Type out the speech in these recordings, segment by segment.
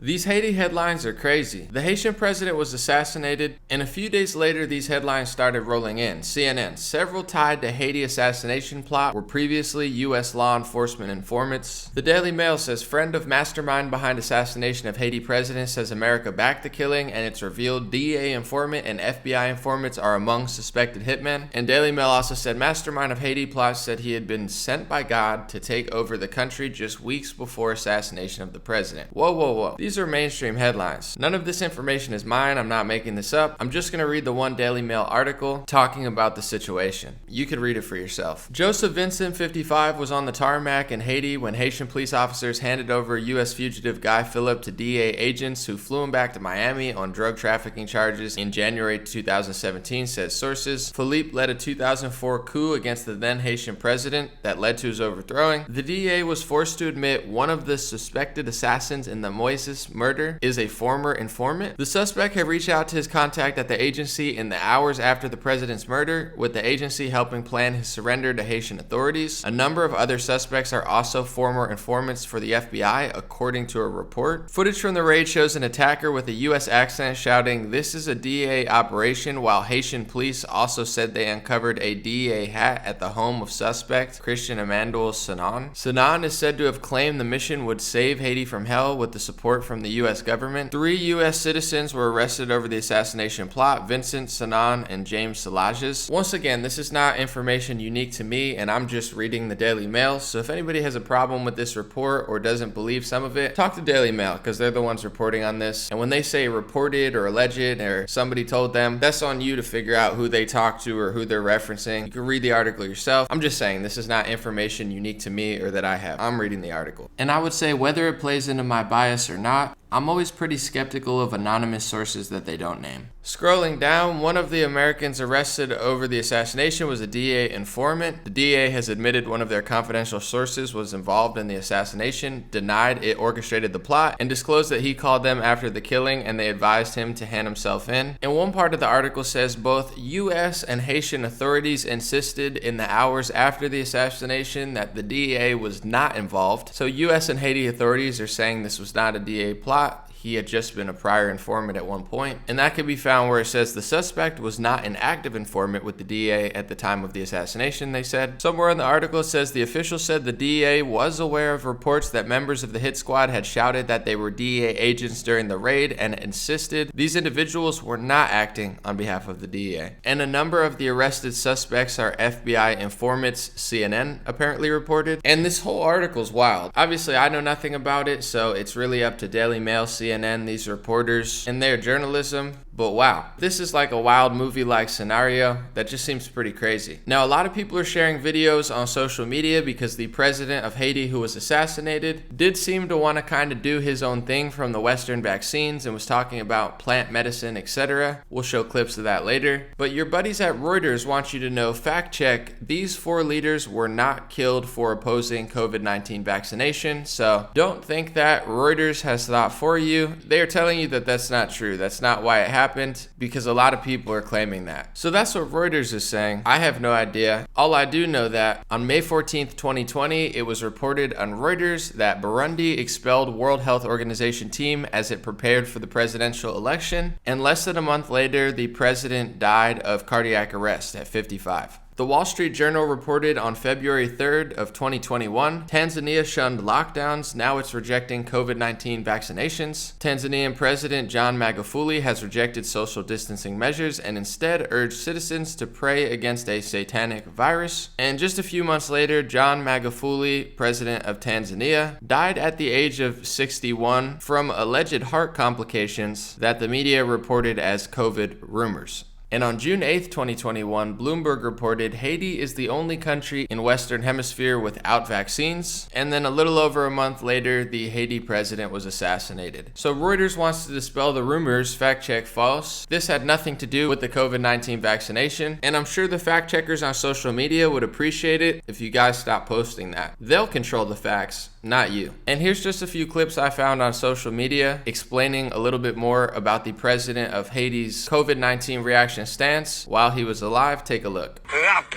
These Haiti headlines are crazy. The Haitian president was assassinated, and a few days later these headlines started rolling in. CNN, several tied to Haiti assassination plot were previously U.S. law enforcement informants. The Daily Mail says friend of mastermind behind assassination of Haiti president says America backed the killing, and it's revealed DEA informant and FBI informants are among suspected hitmen. And Daily Mail also said mastermind of Haiti plot said he had been sent by God to take over the country just weeks before assassination of the president. Whoa, whoa, whoa. These are mainstream headlines. None of this information is mine. I'm not making this up. I'm just going to read the one Daily Mail article talking about the situation. You could read it for yourself. Joseph Vincent, 55, was on the tarmac in Haiti when Haitian police officers handed over U.S. fugitive Guy Philippe to DEA agents who flew him back to Miami on drug trafficking charges in January 2017, says sources. Philippe led a 2004 coup against the then Haitian president that led to his overthrowing. The DEA was forced to admit one of the suspected assassins in the Moïse murder is a former informant. The suspect had reached out to his contact at the agency in the hours after the president's murder, with the agency helping plan his surrender to Haitian authorities. A number of other suspects are also former informants for the FBI, according to a report. Footage from the raid shows an attacker with a U.S. accent shouting, "This is a DEA operation," while Haitian police also said they uncovered a DEA hat at the home of suspect Christian Emmanuel Sanan. Sanan is said to have claimed the mission would save Haiti from hell with the support from the U.S. government. 3 U.S. citizens were arrested over the assassination plot: Vincent, Sanan, and James Salages. Once again, this is not information unique to me, and I'm just reading the Daily Mail, so if anybody has a problem with this report or doesn't believe some of it, talk to Daily Mail, because they're the ones reporting on this. And when they say reported or alleged or somebody told them, that's on you to figure out who they talked to or who they're referencing. You can read the article yourself. I'm just saying this is not information unique to me or that I have. I'm reading the article. And I would say whether it plays into my bias or not, I'm always pretty skeptical of anonymous sources that they don't name. Scrolling down, one of the Americans arrested over the assassination was a DEA informant. The DEA has admitted one of their confidential sources was involved in the assassination, denied it orchestrated the plot, and disclosed that he called them after the killing and they advised him to hand himself in. And one part of the article says both U.S. and Haitian authorities insisted in the hours after the assassination that the DEA was not involved. So U.S. and Haiti authorities are saying this was not a DEA plot. He had just been a prior informant at one point, and that can be found where it says the suspect was not an active informant with the DEA at the time of the assassination, they said. Somewhere in the article it says the official said the DEA was aware of reports that members of the hit squad had shouted that they were DEA agents during the raid and insisted these individuals were not acting on behalf of the DEA. And a number of the arrested suspects are FBI informants, CNN apparently reported. And this whole article's wild. Obviously, I know nothing about it, so it's really up to Daily Mail, CNN, these reporters, and their journalism. But wow, this is like a wild movie-like scenario that just seems pretty crazy. Now, a lot of people are sharing videos on social media because the president of Haiti who was assassinated did seem to want to kind of do his own thing from the Western vaccines and was talking about plant medicine, etc. We'll show clips of that later. But your buddies at Reuters want you to know, fact check, these 4 leaders were not killed for opposing COVID-19 vaccination. So don't think that Reuters has thought for you. They are telling you that that's not true. That's not why it happened, because a lot of people are claiming that. So that's what Reuters is saying. I have no idea. All I do know that on May 14th, 2020, it was reported on Reuters that Burundi expelled World Health Organization team as it prepared for the presidential election, and less than a month later, the president died of cardiac arrest at 55. The Wall Street Journal reported on February 3rd of 2021, Tanzania shunned lockdowns, now it's rejecting COVID-19 vaccinations. Tanzanian President John Magufuli has rejected social distancing measures and instead urged citizens to pray against a satanic virus. And just a few months later, John Magufuli, president of Tanzania, died at the age of 61 from alleged heart complications that the media reported as COVID rumors. And on June 8th, 2021, Bloomberg reported Haiti is the only country in Western Hemisphere without vaccines. And then a little over a month later, the Haiti president was assassinated. So Reuters wants to dispel the rumors, fact check false. This had nothing to do with the COVID-19 vaccination. And I'm sure the fact checkers on social media would appreciate it if you guys stop posting that. They'll control the facts, not you. And here's just a few clips I found on social media explaining a little bit more about the president of Haiti's COVID-19 reaction stance while he was alive. Take a look. But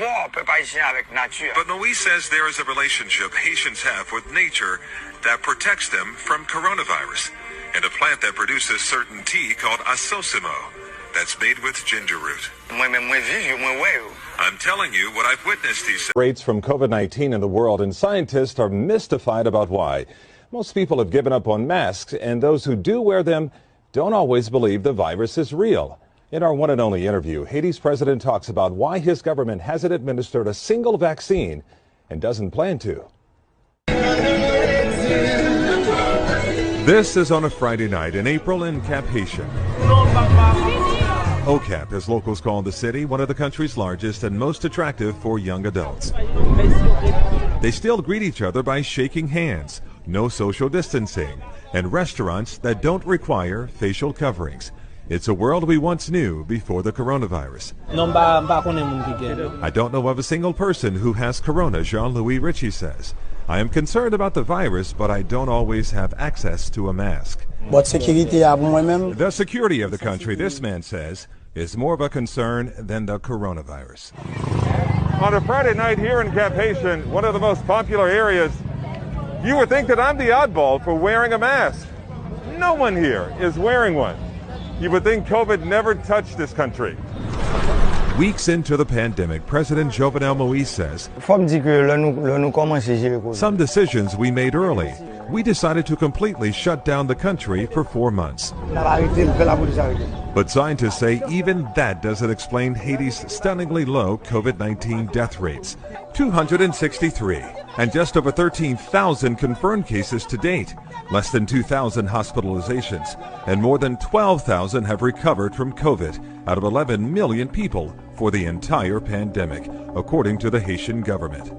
Moïse says there is a relationship Haitians have with nature that protects them from coronavirus. and a plant that produces certain tea called asosimo that's made with ginger root. I'm telling you what I've witnessed, he said. Rates from COVID-19 in the world, and scientists are mystified about why. Most people have given up on masks, and those who do wear them don't always believe the virus is real. In our one and only interview, Haiti's president talks about why his government hasn't administered a single vaccine and doesn't plan to. This is on a Friday night in April in Cap Haitian. OCAP, as locals call the city, one of the country's largest and most attractive for young adults. They still greet each other by shaking hands, no social distancing, and restaurants that don't require facial coverings. It's a world we once knew before the coronavirus. I don't know of a single person who has corona, Jean-Louis Ritchie says. I am concerned about the virus, but I don't always have access to a mask. The security of the country, this man says, is more of a concern than the coronavirus. On a Friday night here in Cap Haitian, one of the most popular areas, you would think that I'm the oddball for wearing a mask. No one here is wearing one. You would think COVID never touched this country. Weeks into the pandemic, President Jovenel Moïse says, some decisions we made early. We decided to completely shut down the country for 4 months. But scientists say even that doesn't explain Haiti's stunningly low COVID-19 death rates. 263, and just over 13,000 confirmed cases to date, less than 2,000 hospitalizations, and more than 12,000 have recovered from COVID out of 11 million people for the entire pandemic, according to the Haitian government.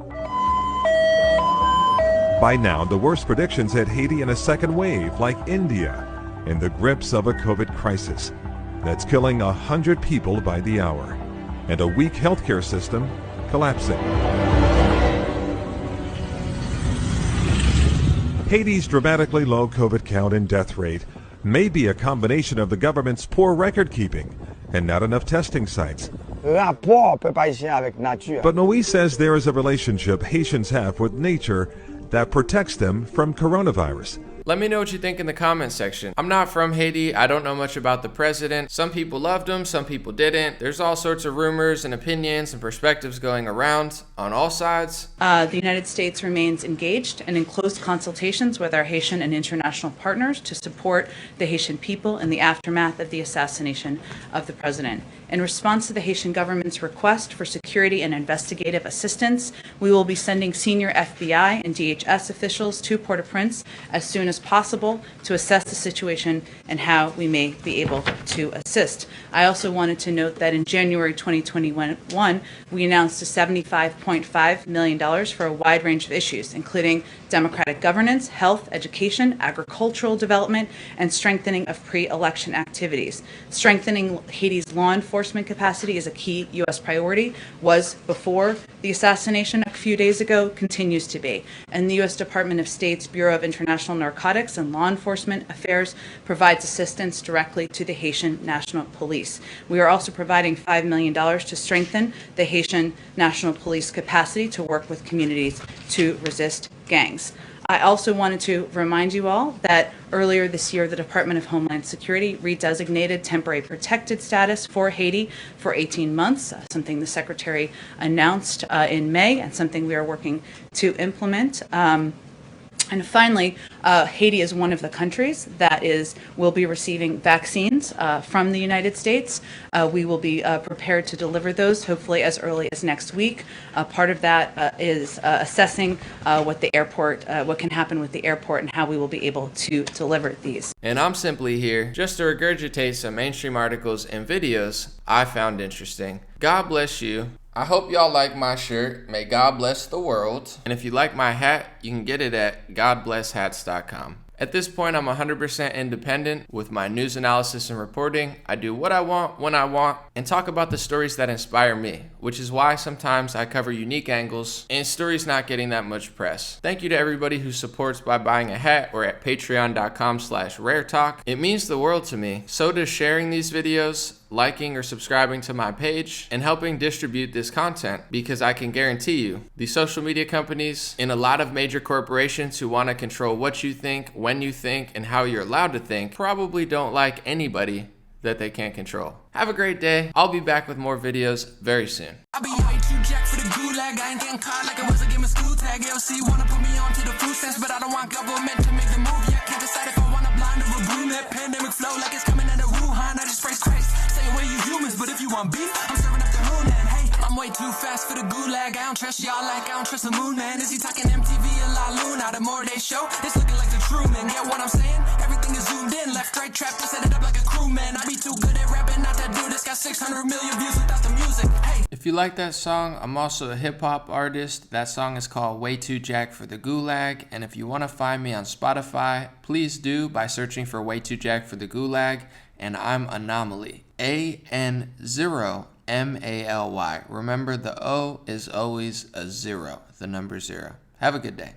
By now, the worst predictions had Haiti in a second wave, like India, in the grips of a COVID crisis that's killing 100 people by the hour, and a weak healthcare system collapsing. Haiti's dramatically low COVID count and death rate may be a combination of the government's poor record keeping and not enough testing sites. But Moïse says there is a relationship Haitians have with nature that protects them from coronavirus. Let me know what you think in the comments section. I'm not from Haiti. I don't know much about the president. Some people loved him, some people didn't. There's all sorts of rumors and opinions and perspectives going around on all sides. The United States remains engaged and in close consultations with our Haitian and international partners to support the Haitian people in the aftermath of the assassination of the president. In response to the Haitian government's request for security and investigative assistance, we will be sending senior FBI and DHS officials to Port-au-Prince as soon as possible to assess the situation and how we may be able to assist. I also wanted to note that in January 2021, we announced a $75.5 million for a wide range of issues, including democratic governance, health, education, agricultural development, and strengthening of pre-election activities. Strengthening Haiti's law enforcement capacity is a key U.S. priority, was before the assassination a few days ago, continues to be. And the U.S. Department of State's Bureau of International Narcotics and Law Enforcement Affairs provides assistance directly to the Haitian National Police. We are also providing $5 million to strengthen the Haitian National Police capacity to work with communities to resist gangs. I also wanted to remind you all that earlier this year, the Department of Homeland Security redesignated temporary protected status for Haiti for 18 months, something the Secretary announced in May and something we are working to implement. And finally, Haiti is one of the countries that will be receiving vaccines from the United States. We will be prepared to deliver those hopefully as early as next week. Part of that is assessing what can happen with the airport and how we will be able to deliver these. And I'm simply here just to regurgitate some mainstream articles and videos I found interesting. God bless you. I hope y'all like my shirt. May God bless the world. And if you like my hat, you can get it at godblesshats.com. At this point, I'm 100% independent with my news analysis and reporting. I do what I want, when I want, and talk about the stories that inspire me, which is why sometimes I cover unique angles and stories not getting that much press. Thank you to everybody who supports by buying a hat or at patreon.com/raretalk. It means the world to me. So does sharing these videos. liking or subscribing to my page and helping distribute this content, because I can guarantee you the social media companies in a lot of major corporations who want to control what you think, when you think, and how you're allowed to think probably don't like anybody that they can't control. Have a great day. I'll be back with more videos very soon. I be way too jacked for the gulag. I ain't getting caught like I was a game of school tag. LC wanna put me on to the food stamps, but I don't want government to make the move yet. Can't decide if I wanna blind or a boom. That pandemic flow like it's coming out of Wuhan. I just praise Christ. Say away you humans, but if you want beef, I'm serving up the moon and hey, I'm way too fast for the gulag. I don't trust y'all like I don't trust the moon man. Is he talking MTV or La Luna? The more they show, it's looking like the Truman. Get what I'm saying? Everything is zoomed in, left, right, trapped, to set it up like a crewman. I be too good at rapping, not that dude that's got 600 million views without the music. Hey. If you like that song, I'm also a hip-hop artist. That song is called Way Too Jacked for the Gulag, and if you want to find me on Spotify, please do by searching for Way Too Jacked for the Gulag, and I'm Anomaly. A-N-0-M-A-L-Y. Remember, the O is always a 0, the number 0. Have a good day.